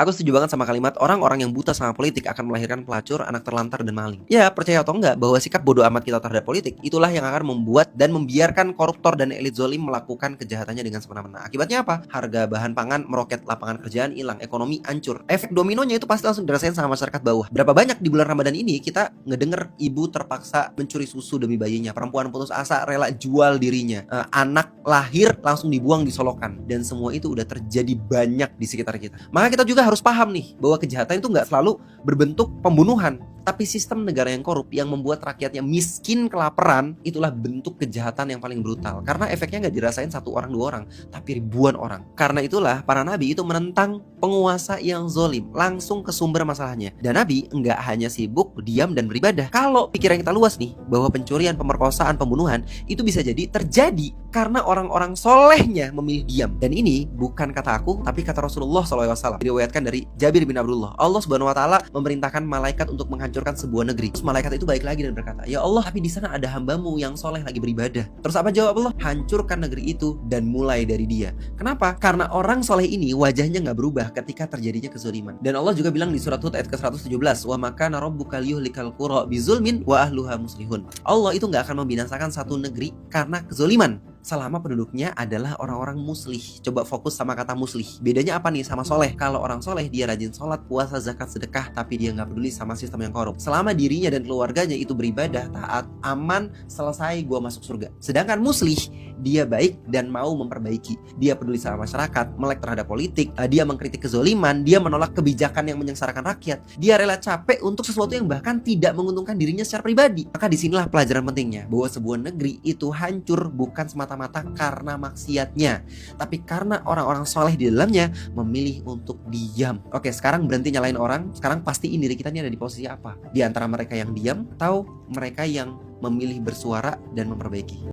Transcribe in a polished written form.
Aku setuju banget sama kalimat orang-orang yang buta sama politik akan melahirkan pelacur, anak terlantar, dan maling. Ya, percaya atau enggak bahwa sikap bodoh amat kita terhadap politik itulah yang akan membuat dan membiarkan koruptor dan elit zolim melakukan kejahatannya dengan semena-mena. Akibatnya apa? Harga bahan pangan meroket, lapangan kerjaan hilang, ekonomi hancur. Efek dominonya itu pasti langsung dirasain sama masyarakat bawah. Berapa banyak di bulan Ramadan ini kita ngedenger ibu terpaksa mencuri susu demi bayinya, perempuan putus asa rela jual dirinya, anak lahir langsung dibuang di solokan, dan semua itu udah terjadi banyak di sekitar kita. Maka kita juga harus paham nih bahwa kejahatan itu nggak selalu berbentuk pembunuhan, tapi sistem negara yang korup yang membuat rakyatnya miskin kelaparan itulah bentuk kejahatan yang paling brutal, karena efeknya nggak dirasain satu orang dua orang, tapi ribuan orang. Karena itulah para nabi itu menentang penguasa yang zolim, langsung ke sumber masalahnya. Dan nabi nggak hanya sibuk diam dan beribadah. Kalau pikiran kita luas nih bahwa pencurian, pemerkosaan, pembunuhan itu bisa jadi terjadi karena orang-orang solehnya memilih diam. Dan ini bukan kata aku, tapi kata Rasulullah SAW. Diriwayatkan dari Jabir bin Abdullah. Allah Subhanahu Wa Taala memerintahkan malaikat untuk menghancurkan sebuah negeri. Terus malaikat itu balik lagi dan berkata, ya Allah, tapi di sana ada hambamu yang soleh lagi beribadah. Terus apa jawab Allah? Hancurkan negeri itu dan mulai dari dia. Kenapa? Karena orang soleh ini wajahnya nggak berubah ketika terjadinya kezaliman. Dan Allah juga bilang di surat Hud ayat ke-117, wa makana rabbuka liyuhlikal qura bizulmin wa ahluha muslihun. Allah itu nggak akan membinasakan satu negeri karena kezaliman selama penduduknya adalah orang-orang muslih. Coba fokus sama kata muslih. Bedanya apa nih sama soleh? Kalau orang soleh dia rajin sholat, puasa, zakat, sedekah, tapi dia nggak peduli sama sistem yang korup. Selama dirinya dan keluarganya itu beribadah, taat, aman, selesai, gua masuk surga. Sedangkan muslih, dia baik dan mau memperbaiki. Dia peduli sama masyarakat, melek terhadap politik, dia mengkritik kezoliman, dia menolak kebijakan yang menyengsarakan rakyat. Dia rela capek untuk sesuatu yang bahkan tidak menguntungkan dirinya secara pribadi. Maka disinilah pelajaran pentingnya, bahwa sebuah negeri itu hancur bukan semata-mata karena maksiatnya, tapi karena orang-orang soleh di dalamnya memilih untuk diam. Oke, sekarang berhenti nyalain orang. Sekarang pastiin diri kita ini ada di posisi apa, di antara mereka yang diam atau mereka yang memilih bersuara dan memperbaiki.